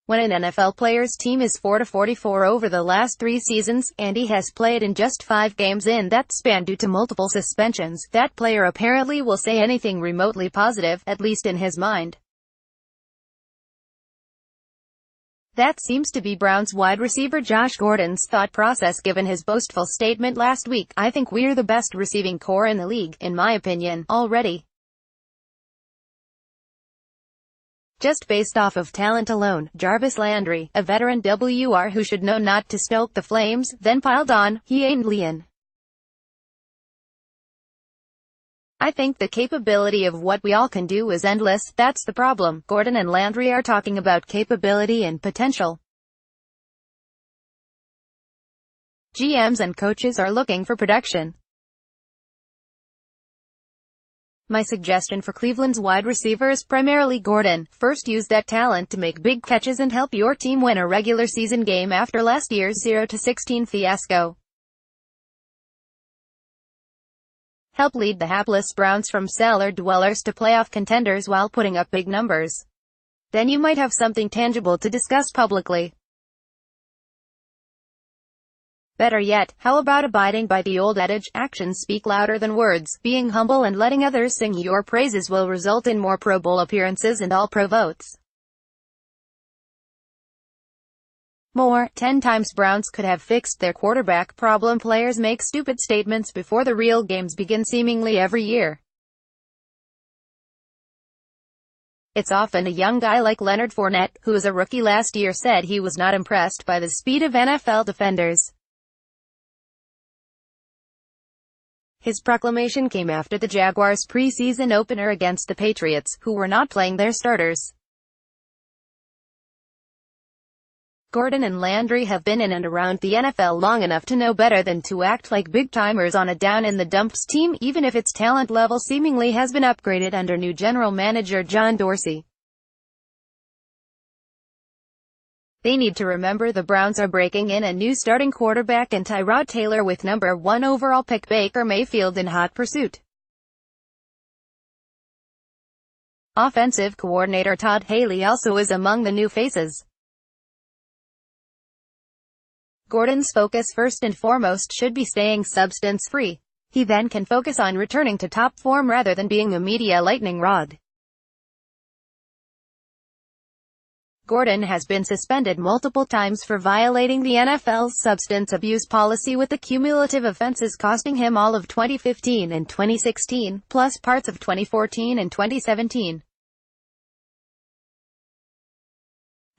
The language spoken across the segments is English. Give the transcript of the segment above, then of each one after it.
When an NFL player's team is 4-44 over the last 3 seasons, and he has played in just 5 games in that span due to multiple suspensions, that player apparently will say anything remotely positive, at least in his mind. That seems to be Browns wide receiver Josh Gordon's thought process given his boastful statement last week. "I think we're the best receiving core in the league, in my opinion, already. Just based off of talent alone." Jarvis Landry, a veteran WR who should know not to stoke the flames, then piled on, "He ain't lean. I think the capability of what we all can do is endless, that's the problem." Gordon and Landry are talking about capability and potential. GMs and coaches are looking for production. My suggestion for Cleveland's wide receivers, primarily Gordon: first, use that talent to make big catches and help your team win a regular season game after last year's 0-16 fiasco. Help lead the hapless Browns from cellar dwellers to playoff contenders while putting up big numbers. Then you might have something tangible to discuss publicly. Better yet, how about abiding by the old adage, actions speak louder than words? Being humble and letting others sing your praises will result in more Pro Bowl appearances and All-Pro votes. More, 10 times Browns could have fixed their quarterback problem. Players make stupid statements before the real games begin seemingly every year. It's often a young guy like Leonard Fournette, who as a rookie last year said he was not impressed by the speed of NFL defenders. His proclamation came after the Jaguars' preseason opener against the Patriots, who were not playing their starters. Gordon and Landry have been in and around the NFL long enough to know better than to act like big-timers on a down-in-the-dumps team, even if its talent level seemingly has been upgraded under new general manager John Dorsey. They need to remember the Browns are breaking in a new starting quarterback and Tyrod Taylor with number 1 overall pick Baker Mayfield in hot pursuit. Offensive coordinator Todd Haley also is among the new faces. Gordon's focus first and foremost should be staying substance-free. He then can focus on returning to top form rather than being a media lightning rod. Gordon has been suspended multiple times for violating the NFL's substance abuse policy, with the cumulative offenses costing him all of 2015 and 2016, plus parts of 2014 and 2017.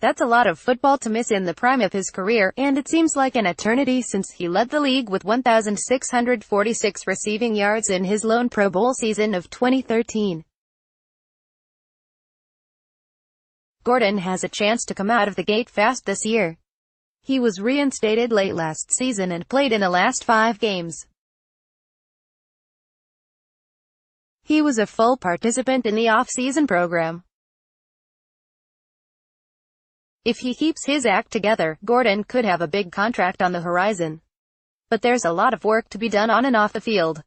That's a lot of football to miss in the prime of his career, and it seems like an eternity since he led the league with 1,646 receiving yards in his lone Pro Bowl season of 2013. Gordon has a chance to come out of the gate fast this year. He was reinstated late last season and played in the last 5 games. He was a full participant in the off-season program. If he keeps his act together, Gordon could have a big contract on the horizon. But there's a lot of work to be done on and off the field.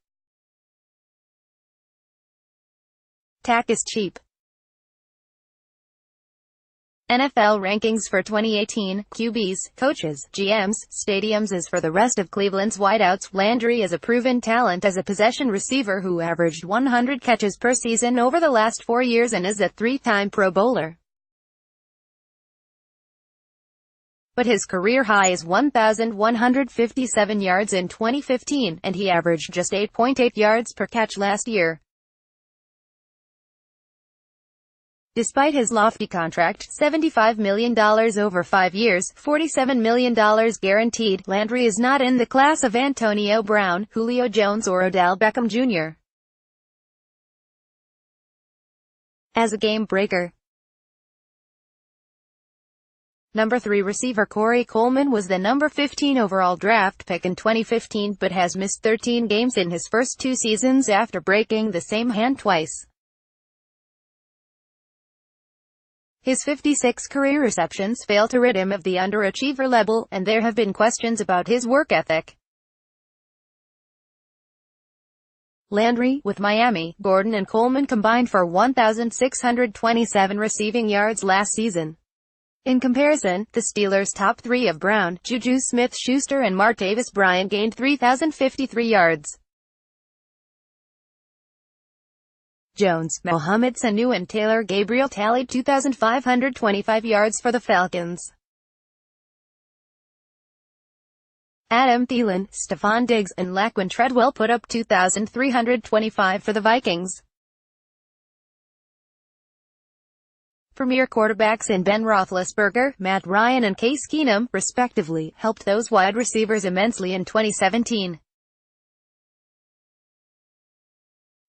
Tack is cheap. NFL rankings for 2018, QBs, coaches, GMs, stadiums. As for the rest of Cleveland's wideouts, Landry is a proven talent as a possession receiver who averaged 100 catches per season over the last 4 years and is a 3-time Pro Bowler. But his career high is 1,157 yards in 2015, and he averaged just 8.8 yards per catch last year. Despite his lofty contract, $75 million over 5 years, $47 million guaranteed, Landry is not in the class of Antonio Brown, Julio Jones or Odell Beckham Jr. as a game breaker. Number 3 receiver Corey Coleman was the number 15 overall draft pick in 2015 but has missed 13 games in his first 2 seasons after breaking the same hand twice. His 56 career receptions fail to rid him of the underachiever label, and there have been questions about his work ethic. Landry, with Miami, Gordon and Coleman combined for 1,627 receiving yards last season. In comparison, the Steelers' top three of Brown, Juju Smith-Schuster and Martavis Bryant gained 3,053 yards. Jones, Mohamed Sanu and Taylor Gabriel tallied 2,525 yards for the Falcons. Adam Thielen, Stephon Diggs, and Laquan Treadwell put up 2,325 for the Vikings. Premier quarterbacks in Ben Roethlisberger, Matt Ryan and Case Keenum, respectively, helped those wide receivers immensely in 2017.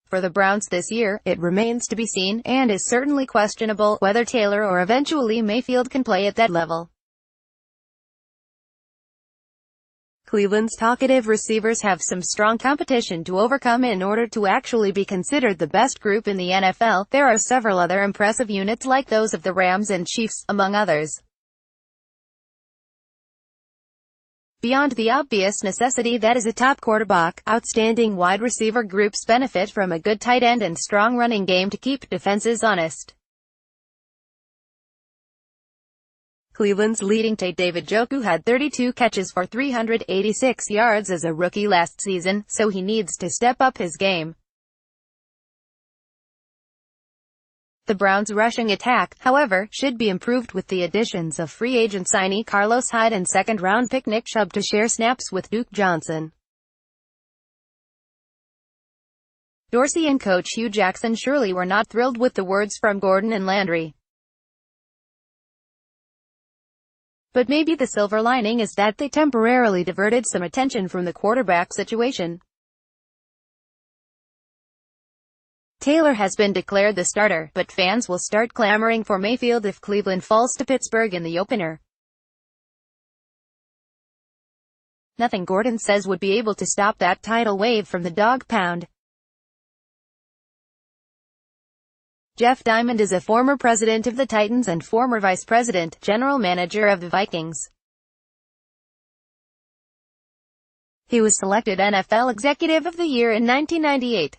For the Browns this year, it remains to be seen, and is certainly questionable, whether Taylor or eventually Mayfield can play at that level. Cleveland's talkative receivers have some strong competition to overcome in order to actually be considered the best group in the NFL. There are several other impressive units like those of the Rams and Chiefs, among others. Beyond the obvious necessity that is a top quarterback, outstanding wide receiver groups benefit from a good tight end and strong running game to keep defenses honest. Cleveland's leading tight David Njoku had 32 catches for 386 yards as a rookie last season, so he needs to step up his game. The Browns' rushing attack, however, should be improved with the additions of free agent signee Carlos Hyde and second-round pick Nick Chubb to share snaps with Duke Johnson. Dorsey and coach Hugh Jackson surely were not thrilled with the words from Gordon and Landry. But maybe the silver lining is that they temporarily diverted some attention from the quarterback situation. Taylor has been declared the starter, but fans will start clamoring for Mayfield if Cleveland falls to Pittsburgh in the opener. Nothing Gordon says would be able to stop that tidal wave from the dog pound. Jeff Diamond is a former president of the Titans and former vice president, general manager of the Vikings. He was selected NFL Executive of the Year in 1998.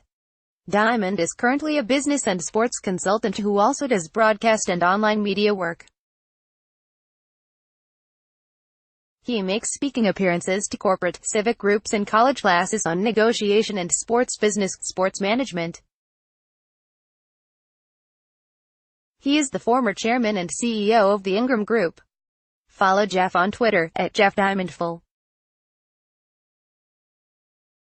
Diamond is currently a business and sports consultant who also does broadcast and online media work. He makes speaking appearances to corporate, civic groups and college classes on negotiation and sports business, sports management. He is the former chairman and CEO of the Ingram Group. Follow Jeff on Twitter, @JeffDiamondFull.